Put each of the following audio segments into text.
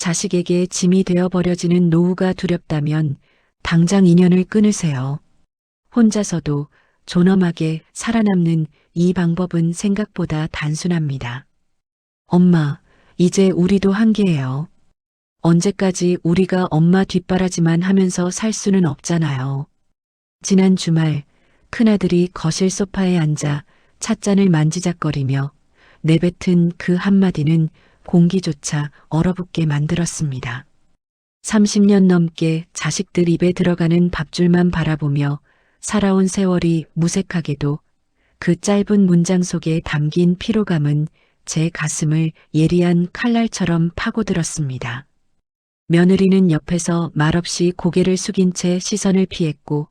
자식에게 짐이 되어버려지는 노후가 두렵다면 당장 인연을 끊으세요. 혼자서도 존엄하게 살아남는 이 방법은 생각보다 단순합니다. 엄마, 이제 우리도 한계예요. 언제까지 우리가 엄마 뒷바라지만 하면서 살 수는 없잖아요. 지난 주말 큰아들이 거실 소파에 앉아 찻잔을 만지작거리며 내뱉은 그 한마디는 공기조차 얼어붙게 만들었습니다. 30년 넘게 자식들 입에 들어가는 밥줄만 바라보며 살아온 세월이 무색하게도 그 짧은 문장 속에 담긴 피로감은 제 가슴을 예리한 칼날처럼 파고들었습니다. 며느리는 옆에서 말없이 고개를 숙인 채 시선을 피했고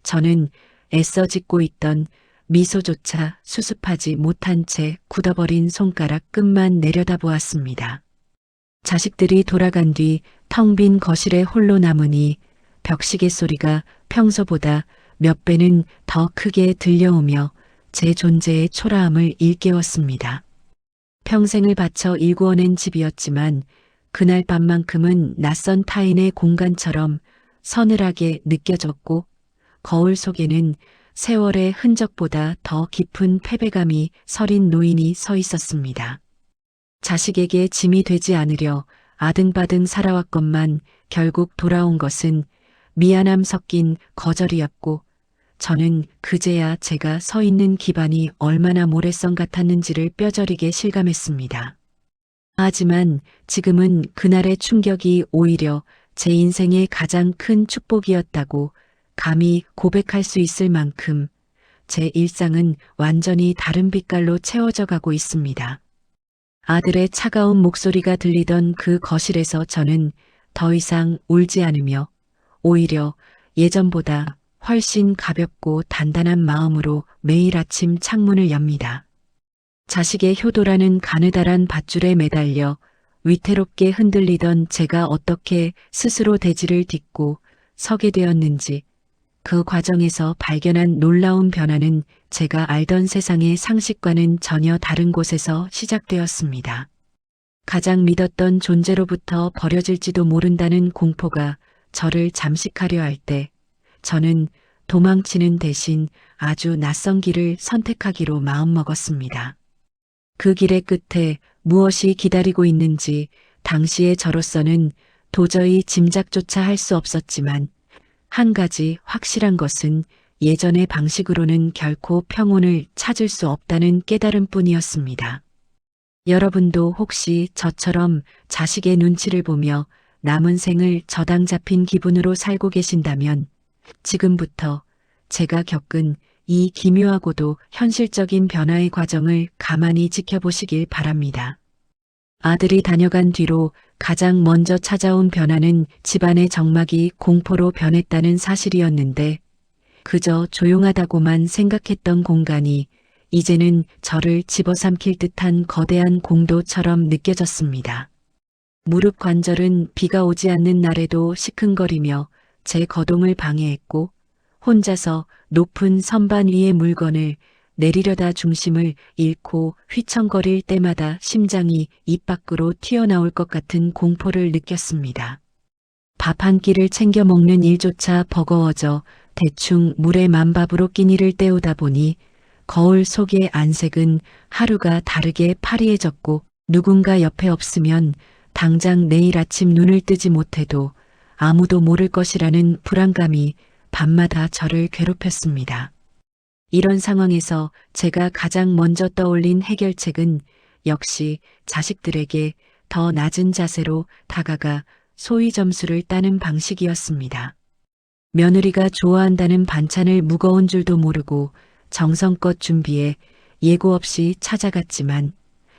저는 애써 짓고 있던 미소조차 수습하지 못한 채 굳어버린 손가락 끝만 내려다보았습니다. 자식들이 돌아간 뒤 텅 빈 거실에 홀로 남으니 벽시계 소리가 평소보다 몇 배는 더 크게 들려오며 제 존재의 초라함을 일깨웠습니다. 평생을 바쳐 일구어낸 집이었지만 그날 밤만큼은 낯선 타인의 공간처럼 서늘하게 느껴졌고 거울 속에는 세월의 흔적보다 더 깊은 패배감이 서린 노인이 서 있었습니다. 자식에게 짐이 되지 않으려 아등바등 살아왔건만 결국 돌아온 것은 미안함 섞인 거절이었고 저는 그제야 제가 서 있는 기반이 얼마나 모래성 같았는지를 뼈저리게 실감했습니다. 하지만 지금은 그날의 충격이 오히려 제 인생의 가장 큰 축복이었다고 감히 고백할 수 있을 만큼 제 일상은 완전히 다른 빛깔로 채워져 가고 있습니다. 아들의 차가운 목소리가 들리던 그 거실에서 저는 더 이상 울지 않으며 오히려 예전보다 훨씬 가볍고 단단한 마음으로 매일 아침 창문을 엽니다. 자식의 효도라는 가느다란 밧줄에 매달려 위태롭게 흔들리던 제가 어떻게 스스로 대지를 딛고 서게 되었는지 그 과정에서 발견한 놀라운 변화는 제가 알던 세상의 상식과는 전혀 다른 곳에서 시작되었습니다. 가장 믿었던 존재로부터 버려질지도 모른다는 공포가 저를 잠식하려 할 때 저는 도망치는 대신 아주 낯선 길을 선택하기로 마음먹었습니다. 그 길의 끝에 무엇이 기다리고 있는지 당시의 저로서는 도저히 짐작조차 할 수 없었지만 한 가지 확실한 것은 예전의 방식으로는 결코 평온을 찾을 수 없다는 깨달음뿐이었습니다. 여러분도 혹시 저처럼 자식의 눈치를 보며 남은 생을 저당 잡힌 기분으로 살고 계신다면 지금부터 제가 겪은 이 기묘하고도 현실적인 변화의 과정을 가만히 지켜보시길 바랍니다. 아들이 다녀간 뒤로 가장 먼저 찾아온 변화는 집안의 정막이 공포로 변했다는 사실이었는데 그저 조용하다고만 생각했던 공간이 이제는 저를 집어삼킬 듯한 거대한 공도처럼 느껴졌습니다. 무릎 관절은 비가 오지 않는 날에도 시큰거리며 제 거동을 방해했고 혼자서 높은 선반 위의 물건을 내리려다 중심을 잃고 휘청거릴 때마다 심장이 입 밖으로 튀어나올 것 같은 공포를 느꼈습니다. 밥 한 끼를 챙겨 먹는 일조차 버거워져 대충 물에 만밥으로 끼니를 때우다 보니 거울 속의 안색은 하루가 다르게 파리해졌고 누군가 옆에 없으면 당장 내일 아침 눈을 뜨지 못해도 아무도 모를 것이라는 불안감이 밤마다 저를 괴롭혔습니다. 이런 상황에서 제가 가장 먼저 떠올린 해결책은 역시 자식들에게 더 낮은 자세로 다가가 소위 점수를 따는 방식이었습니다. 며느리가 좋아한다는 반찬을 무거운 줄도 모르고 정성껏 준비해 예고 없이 찾아갔지만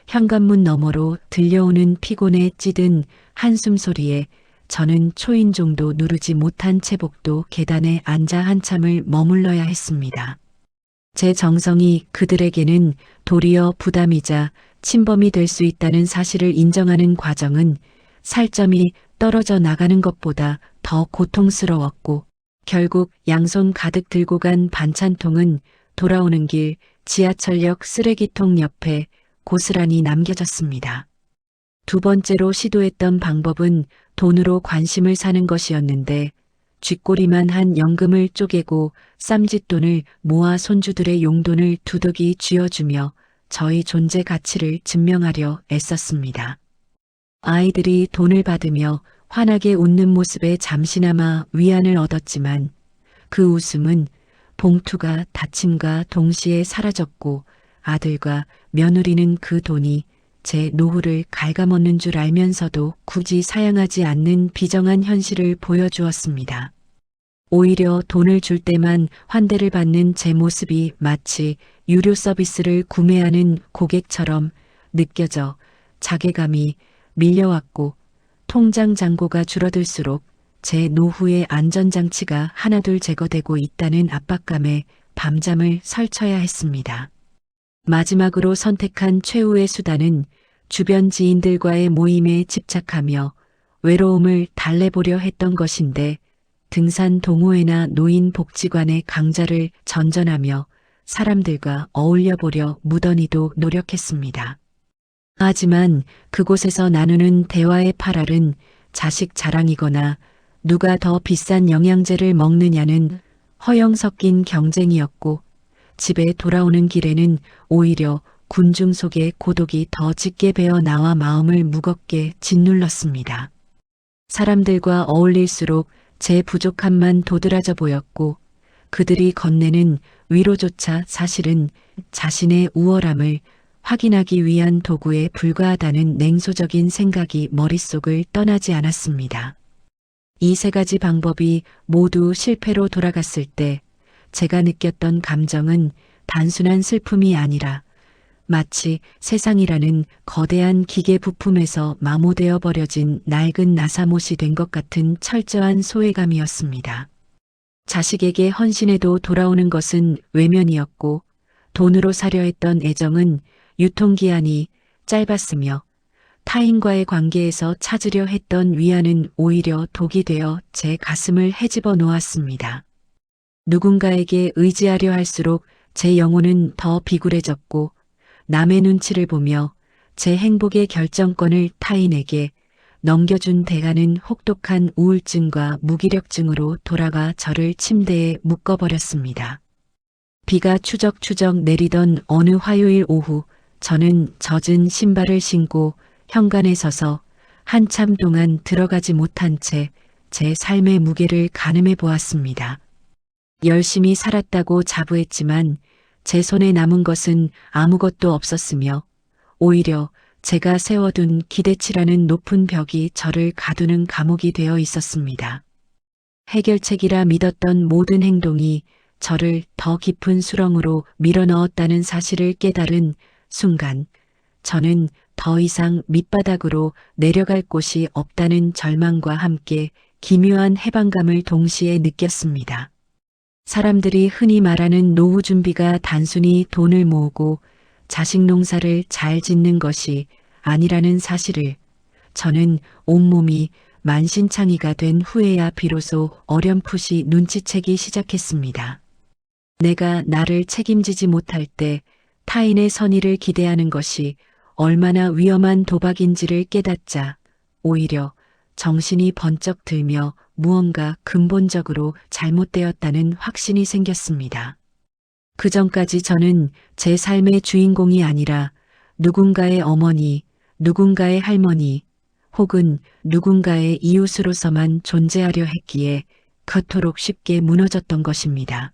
현관문 너머로 들려오는 피곤에 찌든 한숨 소리에 저는 초인종도 누르지 못한 채복도 계단에 앉아 한참을 머물러야 했습니다. 제 정성이 그들에게는 도리어 부담이자 침범이 될 수 있다는 사실을 인정하는 과정은 살점이 떨어져 나가는 것보다 더 고통스러웠고 결국 양손 가득 들고 간 반찬통은 돌아오는 길 지하철역 쓰레기통 옆에 고스란히 남겨졌습니다. 두 번째로 시도했던 방법은 돈으로 관심을 사는 것이었는데 쥐꼬리만 한 연금을 쪼개고 쌈짓돈을 모아 손주들의 용돈을 두둑이 쥐어주며 저희 존재 가치를 증명하려 애썼습니다. 아이들이 돈을 받으며 환하게 웃는 모습에 잠시나마 위안을 얻었지만 그 웃음은 봉투가 닫힘과 동시에 사라졌고 아들과 며느리는 그 돈이 제 노후를 갉아먹는 줄 알면서도 굳이 사양하지 않는 비정한 현실을 보여주었습니다. 오히려 돈을 줄 때만 환대를 받는 제 모습이 마치 유료 서비스를 구매하는 고객처럼 느껴져 자괴감이 밀려왔고 통장 잔고가 줄어들수록 제 노후의 안전장치가 하나둘 제거되고 있다는 압박감에 밤잠을 설쳐야 했습니다. 마지막으로 선택한 최후의 수단은 주변 지인들과의 모임에 집착하며 외로움을 달래보려 했던 것인데 등산 동호회나 노인 복지관의 강좌를 전전하며 사람들과 어울려 보려 무던히도 노력했습니다. 하지만 그곳에서 나누는 대화의 팔알은 자식 자랑이거나 누가 더 비싼 영양제를 먹느냐는 허영 섞인 경쟁이었고 집에 돌아오는 길에는 오히려 군중 속의 고독이 더 짙게 배어 나와 마음을 무겁게 짓눌렀습니다. 사람들과 어울릴수록 제 부족함만 도드라져 보였고 그들이 건네는 위로조차 사실은 자신의 우월함을 확인하기 위한 도구에 불과하다는 냉소적인 생각이 머릿속을 떠나지 않았습니다. 이 세 가지 방법이 모두 실패로 돌아갔을 때 제가 느꼈던 감정은 단순한 슬픔이 아니라 마치 세상이라는 거대한 기계 부품에서 마모되어 버려진 낡은 나사못이 된 것 같은 철저한 소외감이었습니다. 자식에게 헌신해도 돌아오는 것은 외면이었고 돈으로 사려 했던 애정은 유통기한이 짧았으며 타인과의 관계에서 찾으려 했던 위안은 오히려 독이 되어 제 가슴을 헤집어 놓았습니다. 누군가에게 의지하려 할수록 제 영혼은 더 비굴해졌고 남의 눈치를 보며 제 행복의 결정권을 타인에게 넘겨준 대가는 혹독한 우울증과 무기력증으로 돌아가 저를 침대에 묶어버렸습니다. 비가 추적추적 내리던 어느 화요일 오후 저는 젖은 신발을 신고 현관에 서서 한참 동안 들어가지 못한 채 제 삶의 무게를 가늠해 보았습니다. 열심히 살았다고 자부했지만 제 손에 남은 것은 아무것도 없었으며 오히려 제가 세워둔 기대치라는 높은 벽이 저를 가두는 감옥이 되어 있었습니다. 해결책이라 믿었던 모든 행동이 저를 더 깊은 수렁으로 밀어넣었다는 사실을 깨달은 순간 저는 더 이상 밑바닥으로 내려갈 곳이 없다는 절망과 함께 기묘한 해방감을 동시에 느꼈습니다. 사람들이 흔히 말하는 노후 준비가 단순히 돈을 모으고 자식 농사를 잘 짓는 것이 아니라는 사실을 저는 온몸이 만신창이가 된 후에야 비로소 어렴풋이 눈치채기 시작했습니다. 내가 나를 책임지지 못할 때 타인의 선의를 기대하는 것이 얼마나 위험한 도박인지를 깨닫자 오히려 정신이 번쩍 들며 무언가 근본적으로 잘못되었다는 확신이 생겼습니다. 그전까지 저는 제 삶의 주인공이 아니라 누군가의 어머니, 누군가의 할머니, 혹은 누군가의 이웃으로서만 존재하려 했기에 그토록 쉽게 무너졌던 것입니다.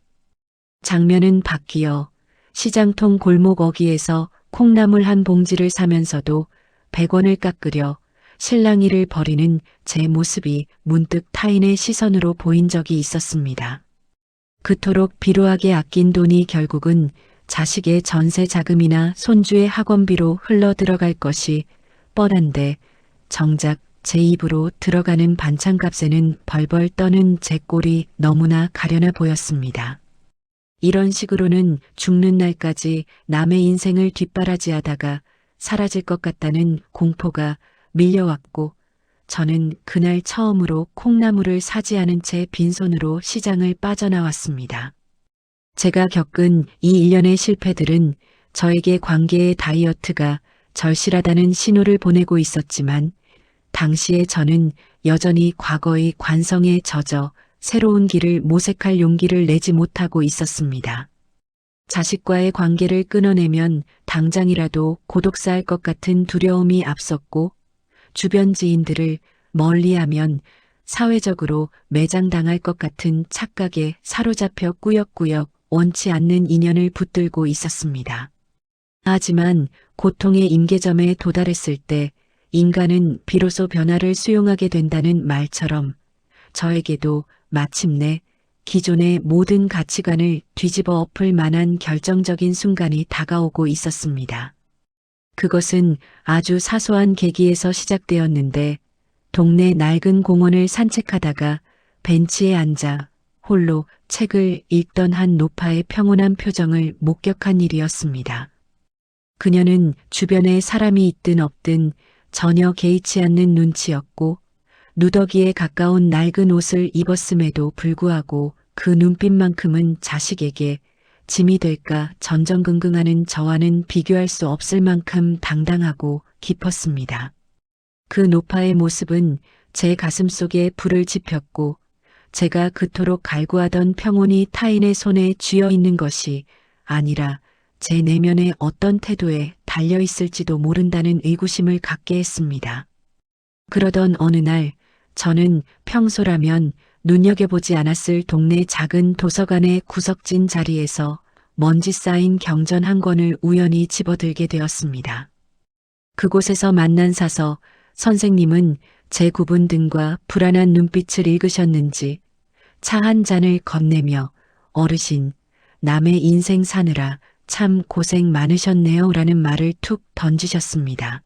장면은 바뀌어 시장통 골목 어귀에서 콩나물 한 봉지를 사면서도 100원을 깎으려 실랑이를 벌이는 제 모습이 문득 타인의 시선으로 보인 적이 있었습니다. 그토록 비루하게 아낀 돈이 결국은 자식의 전세 자금이나 손주의 학원비로 흘러 들어갈 것이 뻔한데 정작 제 입으로 들어가는 반찬값에는 벌벌 떠는 제 꼴이 너무나 가련해 보였습니다. 이런 식으로는 죽는 날까지 남의 인생을 뒷바라지하다가 사라질 것 같다는 공포가 밀려왔고 저는 그날 처음으로 콩나물을 사지 않은 채 빈손으로 시장을 빠져나왔습니다. 제가 겪은 이 일련의 실패들은 저에게 관계의 다이어트가 절실하다는 신호를 보내고 있었지만 당시에 저는 여전히 과거의 관성에 젖어 새로운 길을 모색할 용기를 내지 못하고 있었습니다. 자식과의 관계를 끊어내면 당장이라도 고독사할 것 같은 두려움이 앞섰고 주변 지인들을 멀리하면 사회적으로 매장당할 것 같은 착각에 사로잡혀 꾸역꾸역 원치 않는 인연을 붙들고 있었습니다. 하지만 고통의 임계점에 도달했을 때 인간은 비로소 변화를 수용하게 된다는 말처럼 저에게도 마침내 기존의 모든 가치관을 뒤집어 엎을 만한 결정적인 순간이 다가오고 있었습니다. 그것은 아주 사소한 계기에서 시작되었는데 동네 낡은 공원을 산책하다가 벤치에 앉아 홀로 책을 읽던 한 노파의 평온한 표정을 목격한 일이었습니다. 그녀는 주변에 사람이 있든 없든 전혀 개의치 않는 눈치였고 누더기에 가까운 낡은 옷을 입었음에도 불구하고 그 눈빛만큼은 자식에게 짐이 될까 전전긍긍하는 저와는 비교할 수 없을 만큼 당당하고 깊었습니다. 그 노파의 모습은 제 가슴 속에 불을 지폈고 제가 그토록 갈구하던 평온이 타인의 손에 쥐어 있는 것이 아니라 제 내면의 어떤 태도에 달려 있을지도 모른다는 의구심을 갖게 했습니다. 그러던 어느 날 저는 평소라면 눈여겨보지 않았을 동네 작은 도서관의 구석진 자리에서 먼지 쌓인 경전 한 권을 우연히 집어들게 되었습니다. 그곳에서 만난 사서 선생님은 제 굽은 등과 불안한 눈빛을 읽으셨는지 차 한 잔을 건네며 어르신, 남의 인생 사느라 참 고생 많으셨네요 라는 말을 툭 던지셨습니다.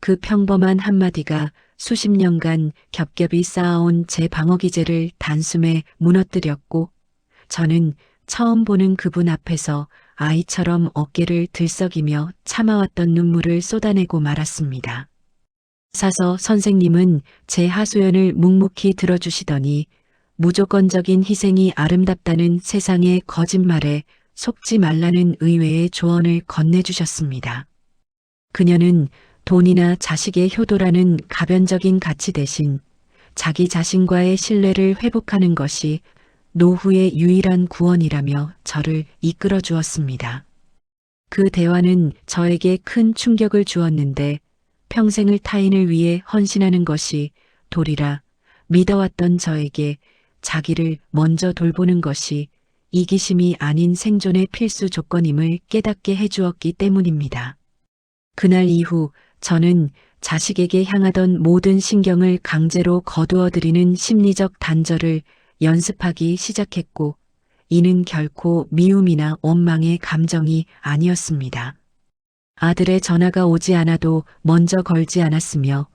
그 평범한 한마디가 수십 년간 겹겹이 쌓아온 제 방어 기제를 단숨에 무너뜨렸고 저는 처음 보는 그분 앞에서 아이처럼 어깨를 들썩이며 참아왔던 눈물을 쏟아내고 말았습니다. 사서 선생님은 제 하소연을 묵묵히 들어주시더니 무조건적인 희생이 아름답다는 세상의 거짓말에 속지 말라는 의외의 조언을 건네주셨습니다. 그녀는 돈이나 자식의 효도라는 가변적인 가치 대신 자기 자신과의 신뢰를 회복하는 것이 노후의 유일한 구원이라며 저를 이끌어 주었습니다. 그 대화는 저에게 큰 충격을 주었는데 평생을 타인을 위해 헌신하는 것이 도리라 믿어왔던 저에게 자기를 먼저 돌보는 것이 이기심이 아닌 생존의 필수 조건임을 깨닫게 해주었기 때문입니다. 그날 이후 저는 자식에게 향하던 모든 신경을 강제로 거두어들이는 심리적 단절을 연습하기 시작했고 이는 결코 미움이나 원망의 감정이 아니었습니다. 아들의 전화가 오지 않아도 먼저 걸지 않았으며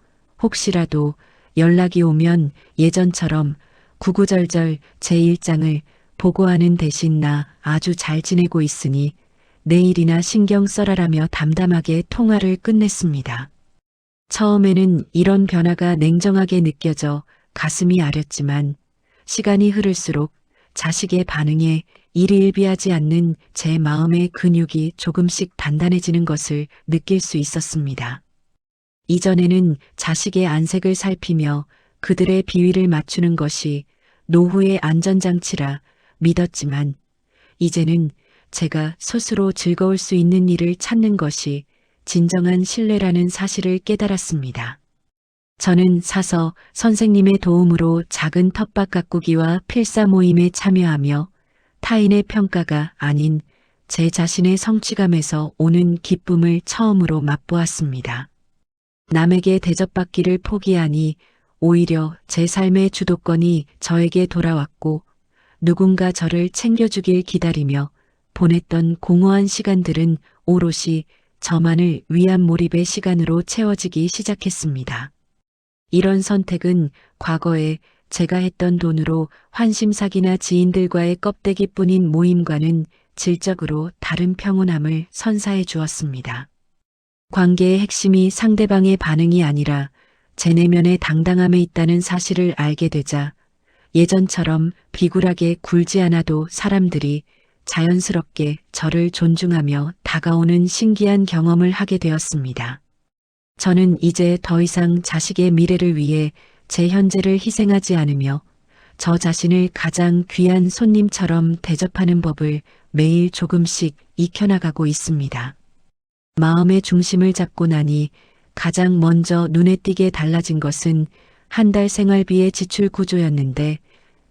혹시라도 연락이 오면 예전처럼 구구절절 제 일장을 보고하는 대신 나 아주 잘 지내고 있으니 내일이나 신경 써라라며 담담하게 통화를 끝냈습니다. 처음에는 이런 변화가 냉정하게 느껴져 가슴이 아렸지만 시간이 흐를수록 자식의 반응에 일희일비하지 않는 제 마음의 근육이 조금씩 단단해지는 것을 느낄 수 있었습니다. 이전에는 자식의 안색을 살피며 그들의 비위를 맞추는 것이 노후의 안전장치라 믿었지만 이제는 제가 스스로 즐거울 수 있는 일을 찾는 것이 진정한 신뢰라는 사실을 깨달았습니다. 저는 사서 선생님의 도움으로 작은 텃밭 가꾸기와 필사 모임에 참여하며 타인의 평가가 아닌 제 자신의 성취감에서 오는 기쁨을 처음으로 맛보았습니다. 남에게 대접받기를 포기하니 오히려 제 삶의 주도권이 저에게 돌아왔고 누군가 저를 챙겨주길 기다리며 보냈던 공허한 시간들은 오롯이 저만을 위한 몰입의 시간으로 채워지기 시작했습니다. 이런 선택은 과거에 제가 했던 돈으로 환심사기나 지인들과의 껍데기뿐인 모임과는 질적으로 다른 평온함을 선사해 주었습니다. 관계의 핵심이 상대방의 반응이 아니라 제 내면의 당당함에 있다는 사실을 알게 되자 예전처럼 비굴하게 굴지 않아도 사람들이 자연스럽게 저를 존중하며 다가오는 신기한 경험을 하게 되었습니다. 저는 이제 더 이상 자식의 미래를 위해 제 현재를 희생하지 않으며 저 자신을 가장 귀한 손님처럼 대접하는 법을 매일 조금씩 익혀나가고 있습니다. 마음의 중심을 잡고 나니 가장 먼저 눈에 띄게 달라진 것은 한 달 생활비의 지출 구조였는데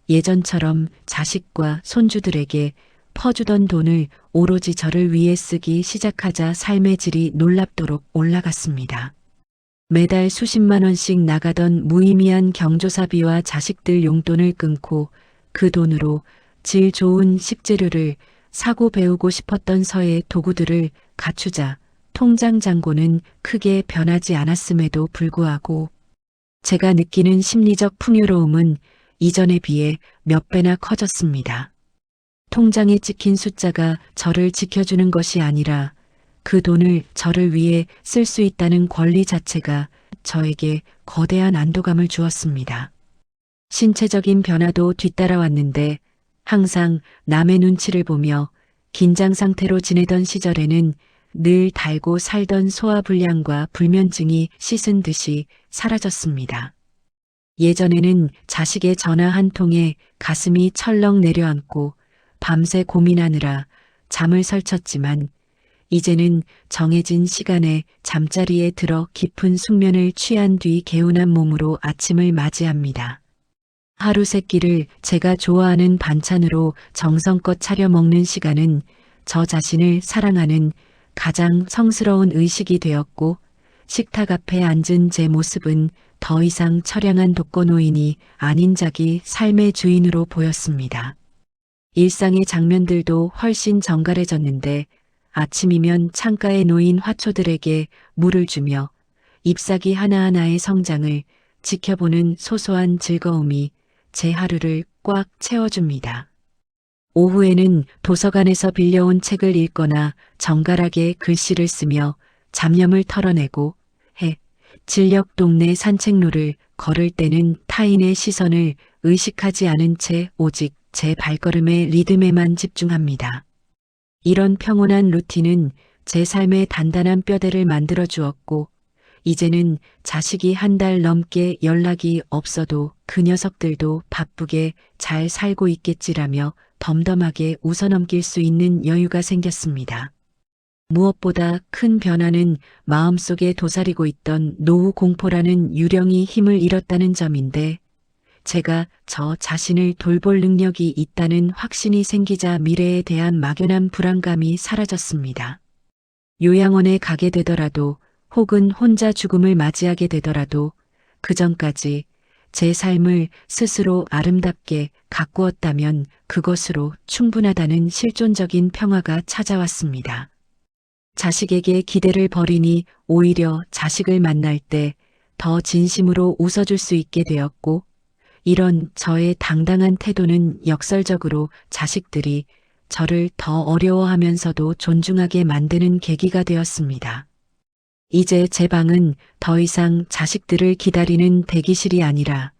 예전처럼 자식과 손주들에게 퍼주던 돈을 오로지 저를 위해 쓰기 시작하자 삶의 질이 놀랍도록 올라갔습니다. 매달 수십만 원씩 나가던 무의미한 경조사비와 자식들 용돈을 끊고 그 돈으로 질 좋은 식재료를 사고 배우고 싶었던 서의 도구들을 갖추자 통장 잔고는 크게 변하지 않았음에도 불구하고 제가 느끼는 심리적 풍요로움은 이전에 비해 몇 배나 커졌습니다. 통장에 찍힌 숫자가 저를 지켜주는 것이 아니라 그 돈을 저를 위해 쓸 수 있다는 권리 자체가 저에게 거대한 안도감을 주었습니다. 신체적인 변화도 뒤따라왔는데 항상 남의 눈치를 보며 긴장 상태로 지내던 시절에는 늘 달고 살던 소화불량과 불면증이 씻은 듯이 사라졌습니다. 예전에는 자식의 전화 한 통에 가슴이 철렁 내려앉고 밤새 고민하느라 잠을 설쳤지만 이제는 정해진 시간에 잠자리에 들어 깊은 숙면을 취한 뒤 개운한 몸으로 아침을 맞이합니다. 하루 세 끼를 제가 좋아하는 반찬으로 정성껏 차려 먹는 시간은 저 자신을 사랑하는 가장 성스러운 의식이 되었고 식탁 앞에 앉은 제 모습은 더 이상 처량한 독거노인이 아닌 자기 삶의 주인으로 보였습니다. 일상의 장면들도 훨씬 정갈해졌는데 아침이면 창가에 놓인 화초들에게 물을 주며 잎사귀 하나하나의 성장을 지켜보는 소소한 즐거움이 제 하루를 꽉 채워줍니다. 오후에는 도서관에서 빌려온 책을 읽거나 정갈하게 글씨를 쓰며 잡념을 털어내고 진력 동네 산책로를 걸을 때는 타인의 시선을 의식하지 않은 채 오직 제 발걸음의 리듬에만 집중합니다. 이런 평온한 루틴은 제 삶의 단단한 뼈대를 만들어 주었고 이제는 자식이 한 달 넘게 연락이 없어도 그 녀석들도 바쁘게 잘 살고 있겠지라며 덤덤하게 웃어넘길 수 있는 여유가 생겼습니다. 무엇보다 큰 변화는 마음속에 도사리고 있던 노후 공포라는 유령이 힘을 잃었다는 점인데 제가 저 자신을 돌볼 능력이 있다는 확신이 생기자 미래에 대한 막연한 불안감이 사라졌습니다. 요양원에 가게 되더라도 혹은 혼자 죽음을 맞이하게 되더라도 그전까지 제 삶을 스스로 아름답게 가꾸었다면 그것으로 충분하다는 실존적인 평화가 찾아왔습니다. 자식에게 기대를 버리니 오히려 자식을 만날 때 더 진심으로 웃어줄 수 있게 되었고 이런 저의 당당한 태도는 역설적으로 자식들이 저를 더 어려워하면서도 존중하게 만드는 계기가 되었습니다. 이제 제 방은 더 이상 자식들을 기다리는 대기실이 아니라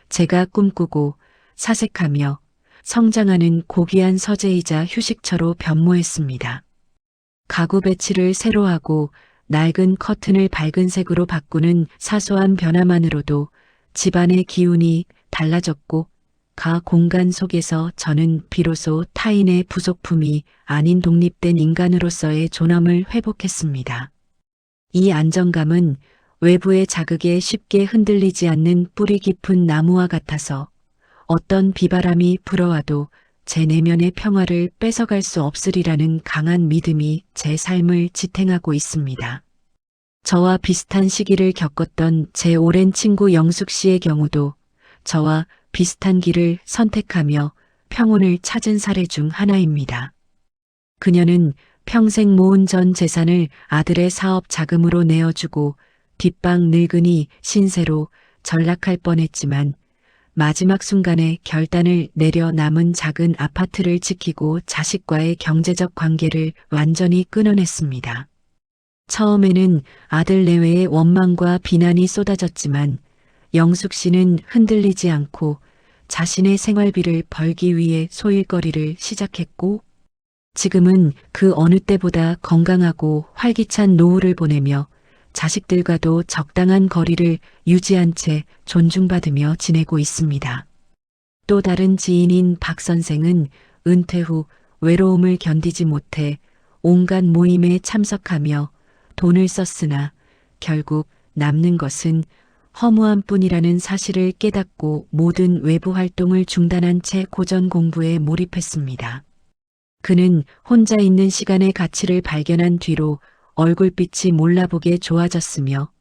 제가 꿈꾸고 사색하며 성장하는 고귀한 서재이자 휴식처로 변모했습니다. 가구 배치를 새로 하고 낡은 커튼을 밝은 색으로 바꾸는 사소한 변화만으로도 집안의 기운이 달라졌고 가 공간 속에서 저는 비로소 타인의 부속품이 아닌 독립된 인간으로서의 존엄을 회복했습니다. 이 안정감은 외부의 자극에 쉽게 흔들리지 않는 뿌리 깊은 나무와 같아서 어떤 비바람이 불어와도 제 내면의 평화를 뺏어갈 수 없으리라는 강한 믿음이 제 삶을 지탱하고 있습니다. 저와 비슷한 시기를 겪었던 제 오랜 친구 영숙 씨의 경우도 저와 비슷한 길을 선택하며 평온을 찾은 사례 중 하나입니다. 그녀는 평생 모은 전 재산을 아들의 사업 자금으로 내어주고 뒷방 늙은이 신세로 전락할 뻔했지만 마지막 순간에 결단을 내려 남은 작은 아파트를 지키고 자식과의 경제적 관계를 완전히 끊어냈습니다. 처음에는 아들 내외의 원망과 비난이 쏟아졌지만 영숙 씨는 흔들리지 않고 자신의 생활비를 벌기 위해 소일거리를 시작했고 지금은 그 어느 때보다 건강하고 활기찬 노후를 보내며 자식들과도 적당한 거리를 유지한 채 존중받으며 지내고 있습니다. 또 다른 지인인 박 선생은 은퇴 후 외로움을 견디지 못해 온갖 모임에 참석하며 돈을 썼으나 결국 남는 것은 허무함 뿐이라는 사실을 깨닫고 모든 외부 활동을 중단한 채 고전 공부에 몰입했습니다. 그는 혼자 있는 시간의 가치를 발견한 뒤로 얼굴빛이 몰라보게 좋아졌으며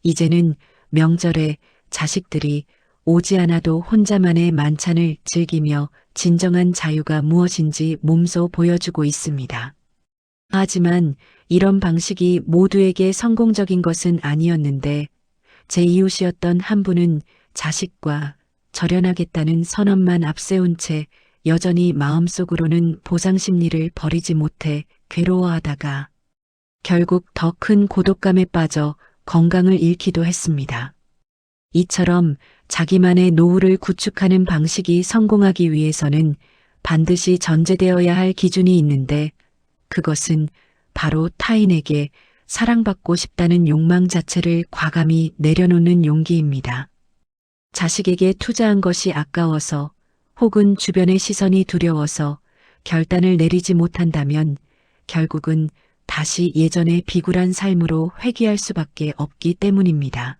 이제는 명절에 자식들이 오지 않아도 혼자만의 만찬을 즐기며 진정한 자유가 무엇인지 몸소 보여주고 있습니다. 하지만 이런 방식이 모두에게 성공적인 것은 아니었는데 제 이웃이었던 한 분은 자식과 절연하겠다는 선언만 앞세운 채 여전히 마음속으로는 보상 심리를 버리지 못해 괴로워하다가 결국 더 큰 고독감에 빠져 건강을 잃기도 했습니다. 이처럼 자기만의 노후를 구축하는 방식이 성공하기 위해서는 반드시 전제되어야 할 기준이 있는데 그것은 바로 타인에게 사랑받고 싶다는 욕망 자체를 과감히 내려놓는 용기입니다. 자식에게 투자한 것이 아까워서 혹은 주변의 시선이 두려워서 결단을 내리지 못한다면 결국은 다시 예전의 비굴한 삶으로 회귀할 수밖에 없기 때문입니다.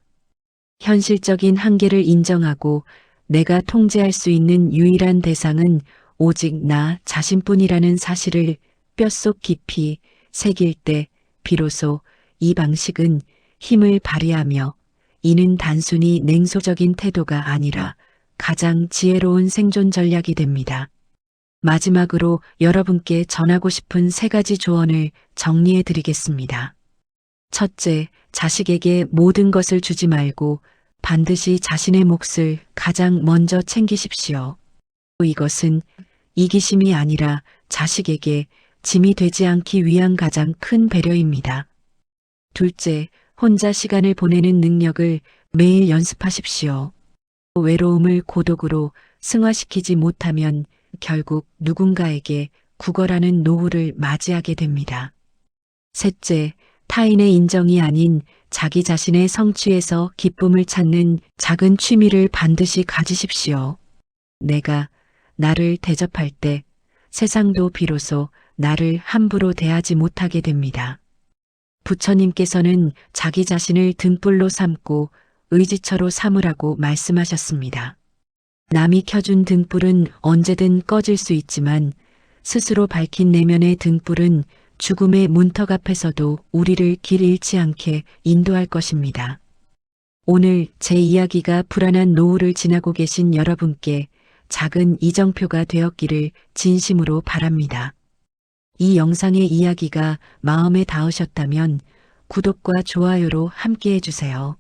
현실적인 한계를 인정하고 내가 통제할 수 있는 유일한 대상은 오직 나 자신뿐이라는 사실을 뼛속 깊이 새길 때 비로소 이 방식은 힘을 발휘하며 이는 단순히 냉소적인 태도가 아니라 가장 지혜로운 생존 전략이 됩니다. 마지막으로 여러분께 전하고 싶은 3가지 조언을 정리해 드리겠습니다. 첫째, 자식에게 모든 것을 주지 말고 반드시 자신의 몫을 가장 먼저 챙기십시오. 이것은 이기심이 아니라 자식에게 짐이 되지 않기 위한 가장 큰 배려입니다. 둘째, 혼자 시간을 보내는 능력을 매일 연습하십시오. 외로움을 고독으로 승화시키지 못하면 결국 누군가에게 구걸하는 노후를 맞이하게 됩니다. 셋째, 타인의 인정이 아닌 자기 자신의 성취에서 기쁨을 찾는 작은 취미를 반드시 가지십시오. 내가 나를 대접할 때 세상도 비로소 나를 함부로 대하지 못하게 됩니다. 부처님께서는 자기 자신을 등불로 삼고 의지처로 삼으라고 말씀하셨습니다. 남이 켜준 등불은 언제든 꺼질 수 있지만 스스로 밝힌 내면의 등불은 죽음의 문턱 앞에서도 우리를 길 잃지 않게 인도할 것입니다. 오늘 제 이야기가 불안한 노후를 지나고 계신 여러분께 작은 이정표가 되었기를 진심으로 바랍니다. 이 영상의 이야기가 마음에 닿으셨다면 구독과 좋아요로 함께 해주세요.